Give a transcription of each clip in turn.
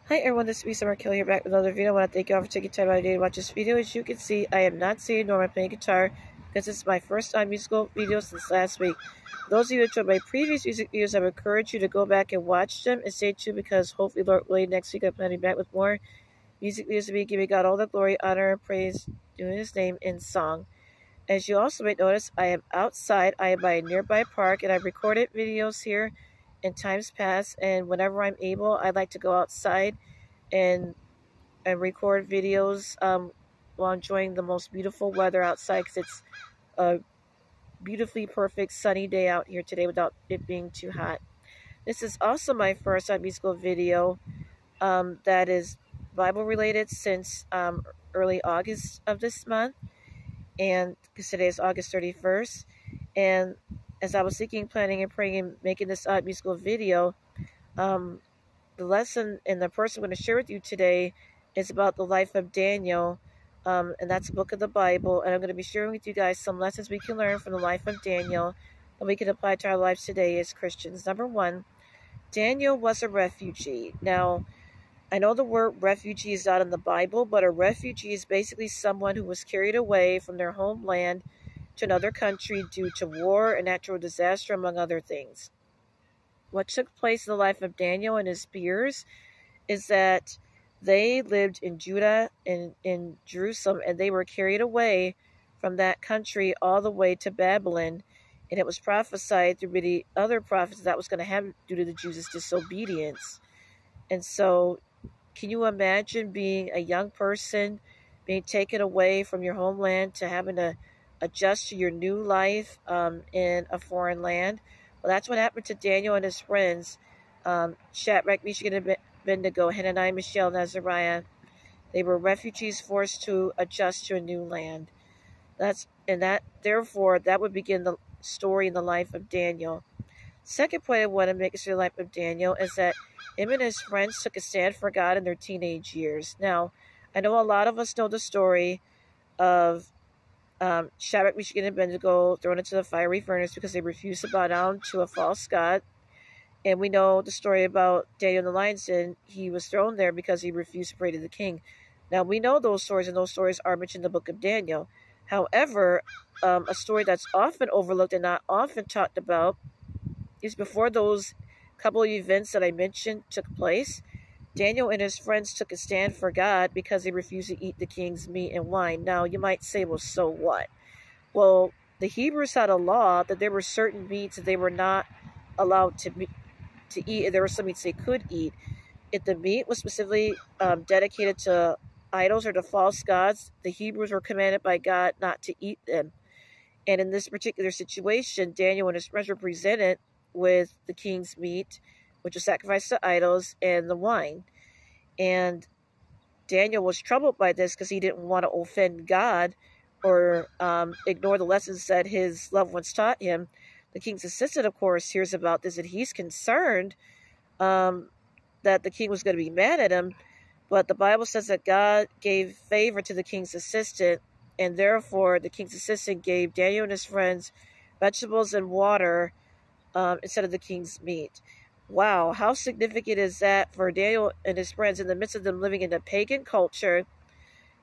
Hi everyone, this is me, Summer Kill here, back with another video. I want to thank you all for taking time out of your day to watch this video. As you can see, I am not singing nor am I playing guitar because this is my first time musical video since last week. For those of you who enjoyed my previous music videos, I would encourage you to go back and watch them and stay tuned because hopefully, Lord willing, next week I'm planning back with more music videos to be giving God all the glory, honor, and praise, doing His name in song. As you also may notice, I am outside. I am by a nearby park and I've recorded videos here in times past, and whenever I'm able, I like to go outside and record videos while enjoying the most beautiful weather outside because it's a beautifully perfect sunny day out here today without it being too hot. This is also my first musical video that is Bible related since early August of this month, and because today is August 31st. And as I was thinking, planning, and praying and making this musical video, the lesson and the person I'm going to share with you today is about the life of Daniel, and that's a book of the Bible. And I'm going to be sharing with you guys some lessons we can learn from the life of Daniel and we can apply to our lives today as Christians. Number one, Daniel was a refugee. Now, I know the word refugee is not in the Bible, but a refugee is basically someone who was carried away from their homeland to another country due to war and natural disaster, among other things. What took place in the life of Daniel and his peers is that they lived in Judah and in Jerusalem, and they were carried away from that country all the way to Babylon. And it was prophesied through many other prophets that was going to happen due to the Jews' disobedience. And so, can you imagine being a young person, being taken away from your homeland to having to adjust to your new life in a foreign land? Well, that's what happened to Daniel and his friends, Shadrach, Meshach, and Abednego, Hananiah, Mishael, and Azariah. They were refugees forced to adjust to a new land. Therefore, that would begin the story in the life of Daniel. Second point I want to make is the life of Daniel is that him and his friends took a stand for God in their teenage years. Now, I know a lot of us know the story of Shadrach, Meshach, and Abednego thrown into the fiery furnace because they refused to bow down to a false god. And we know the story about Daniel in the lion's den. He was thrown there because he refused to pray to the king. Now, we know those stories, and those stories are mentioned in the book of Daniel. However, a story that's often overlooked and not often talked about is before those couple of events that I mentioned took place, Daniel and his friends took a stand for God because they refused to eat the king's meat and wine. Now, you might say, well, so what? Well, the Hebrews had a law that there were certain meats that they were not allowed to eat, and there were some meats they could eat. If the meat was specifically dedicated to idols or to false gods, the Hebrews were commanded by God not to eat them. And in this particular situation, Daniel and his friends were presented with the king's meat, which was sacrificed to idols, and the wine. And Daniel was troubled by this because he didn't want to offend God or ignore the lessons that his loved ones taught him. The king's assistant, of course, hears about this, and he's concerned that the king was going to be mad at him. But the Bible says that God gave favor to the king's assistant, and therefore the king's assistant gave Daniel and his friends vegetables and water instead of the king's meat. Wow, how significant is that for Daniel and his friends in the midst of them living in a pagan culture?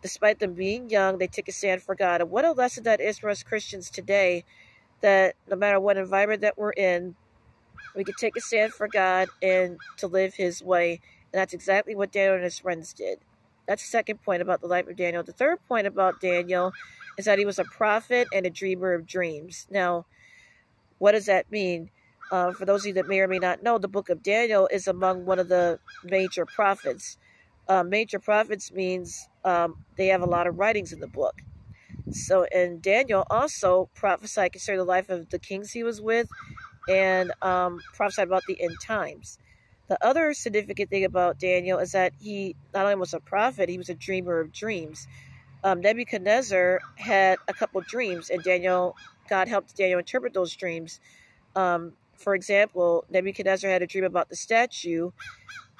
Despite them being young, they took a stand for God. And what a lesson that is for us Christians today, that no matter what environment that we're in, we can take a stand for God and to live His way. And that's exactly what Daniel and his friends did. That's the second point about the life of Daniel. The third point about Daniel is that he was a prophet and a dreamer of dreams. Now, what does that mean? For those of you that may or may not know, the book of Daniel is among one of the major prophets. Major prophets means they have a lot of writings in the book. So, and Daniel also prophesied concerning the life of the kings he was with, and prophesied about the end times. The other significant thing about Daniel is that he not only was a prophet, he was a dreamer of dreams. Nebuchadnezzar had a couple dreams, and God helped Daniel interpret those dreams. For example, Nebuchadnezzar had a dream about the statue.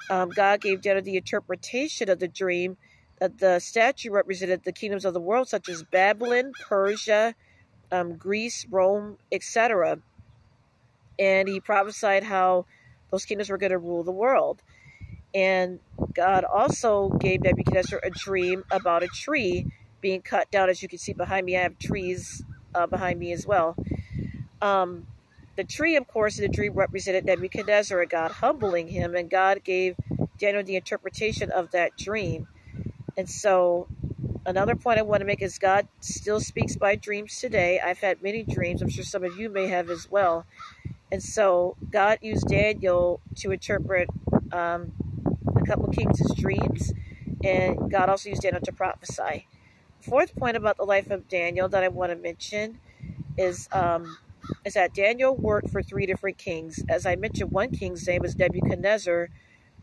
God gave Daniel the interpretation of the dream that the statue represented the kingdoms of the world, such as Babylon, Persia, Greece, Rome, etc. And he prophesied how those kingdoms were going to rule the world. And God also gave Nebuchadnezzar a dream about a tree being cut down. As you can see behind me, I have trees behind me as well. The tree, of course, in the dream represented Nebuchadnezzar, God humbling him, and God gave Daniel the interpretation of that dream. And so another point I want to make is God still speaks by dreams today. I've had many dreams. I'm sure some of you may have as well. And so God used Daniel to interpret a couple of kings' dreams, and God also used Daniel to prophesy. Fourth point about the life of Daniel that I want to mention is that Daniel worked for 3 different kings. As I mentioned, one king's name was Nebuchadnezzar,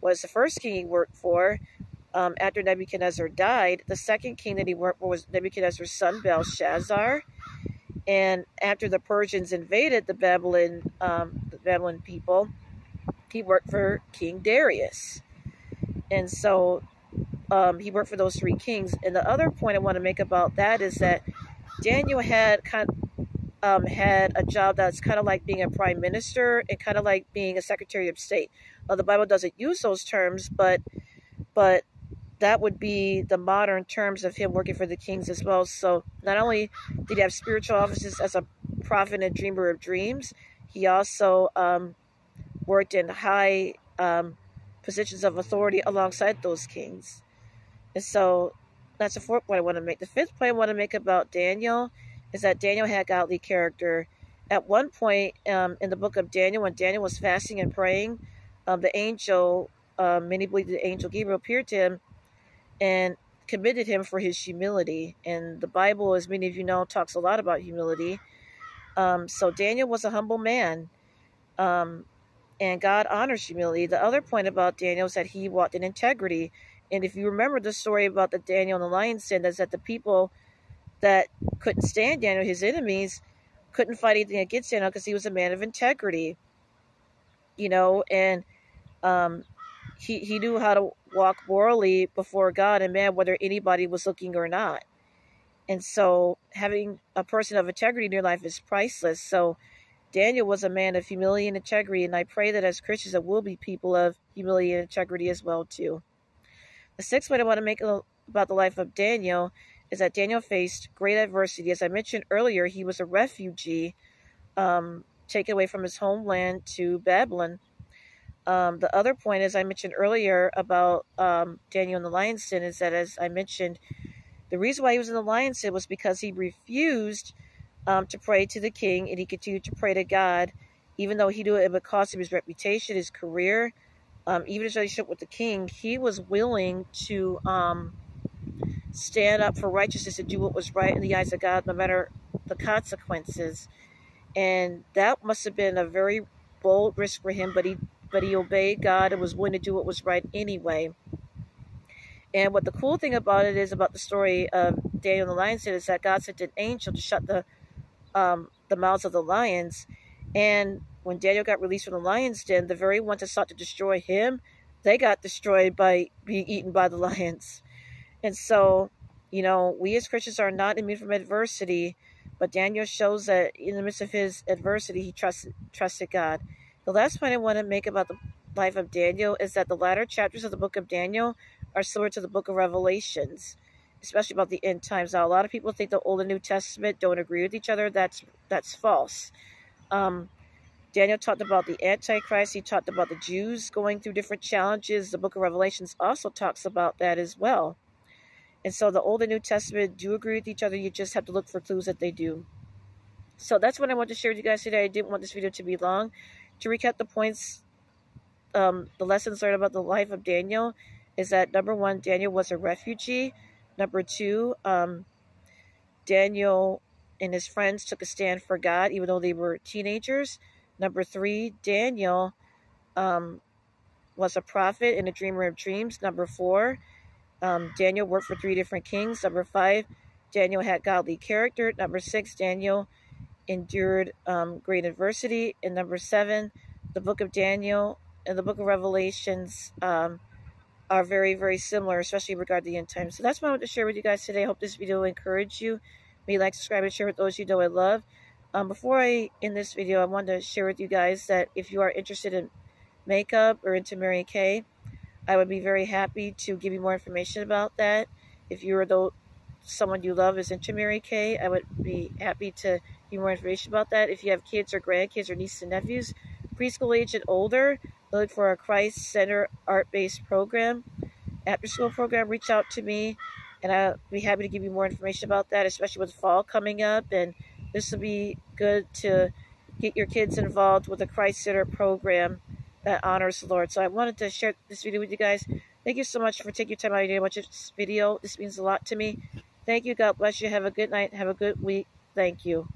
was the first king he worked for. After Nebuchadnezzar died, the second king that he worked for was Nebuchadnezzar's son, Belshazzar. And after the Persians invaded the Babylon people, he worked for King Darius. And so he worked for those 3 kings. And the other point I want to make about that is that Daniel had had a job that's kind of like being a prime minister and kind of like being a secretary of state. The Bible doesn't use those terms, but that would be the modern terms of him working for the kings as well. So not only did he have spiritual offices as a prophet and dreamer of dreams, he also worked in high positions of authority alongside those kings. And so that's the 4th point I want to make. The 5th point I want to make about Daniel is that Daniel had godly character. At one point in the book of Daniel, when Daniel was fasting and praying, the angel, many believe the angel Gabriel appeared to him and commended him for his humility. And the Bible, as many of you know, talks a lot about humility. So Daniel was a humble man, and God honors humility. The other point about Daniel is that he walked in integrity. And if you remember the story about the Daniel and the lion's den, is that the people that couldn't stand Daniel, his enemies, couldn't fight anything against Daniel because he was a man of integrity. And he knew how to walk morally before God and man, whether anybody was looking or not. And so having a person of integrity in your life is priceless. So Daniel was a man of humility and integrity, and I pray that as Christians that we'll be people of humility and integrity as well too. The 6th point I want to make about the life of Daniel is that Daniel faced great adversity. As I mentioned earlier, he was a refugee taken away from his homeland to Babylon. The other point, as I mentioned earlier about Daniel in the lion's den, is that, as I mentioned, the reason why he was in the lion's den was because he refused to pray to the king, and he continued to pray to God, even though he knew it would cost him his reputation, his career, even his relationship with the king. He was willing to stand up for righteousness and do what was right in the eyes of God, no matter the consequences. And that must have been a very bold risk for him, but he obeyed God and was willing to do what was right anyway. And what the cool thing about it is, about the story of Daniel and the lion's den, is that God sent an angel to shut the mouths of the lions. And when Daniel got released from the lion's den, the very ones that sought to destroy him, they got destroyed by being eaten by the lions. And so, we as Christians are not immune from adversity, but Daniel shows that in the midst of his adversity, he trusted God. The last point I want to make about the life of Daniel is that the latter chapters of the book of Daniel are similar to the book of Revelations, especially about the end times. Now, a lot of people think the Old and New Testament don't agree with each other. That's false. Daniel talked about the Antichrist. He talked about the Jews going through different challenges. The book of Revelations also talks about that as well. And so the Old and New Testament do agree with each other. You just have to look for clues that they do. So that's what I want to share with you guys today. I didn't want this video to be long. To recap the points, the lessons learned about the life of Daniel is that, number 1, Daniel was a refugee. Number 2, Daniel and his friends took a stand for God, even though they were teenagers. Number 3, Daniel was a prophet and a dreamer of dreams. Number 4, Daniel worked for 3 different kings. Number 5, Daniel had godly character. Number 6, Daniel endured great adversity. And number 7, the book of Daniel and the book of Revelations are very, very similar, especially in regard to the end times. So that's what I want to share with you guys today. I hope this video will encourage you. May like, subscribe, and share with those you know and love. Before I end this video, I wanted to share with you guys that if you are interested in makeup or into Mary Kay, I would be very happy to give you more information about that. If you're someone you love is into Mary Kay, I would be happy to give you more information about that. If you have kids or grandkids or nieces and nephews, preschool age and older, look for a Christ Center art-based program, after-school program, reach out to me, and I'll be happy to give you more information about that, especially with fall coming up. And this will be good to get your kids involved with a Christ Center program that honors the Lord. So I wanted to share this video with you guys. Thank you so much for taking your time out of your day to watch this video. This means a lot to me. Thank you. God bless you. Have a good night. Have a good week. Thank you.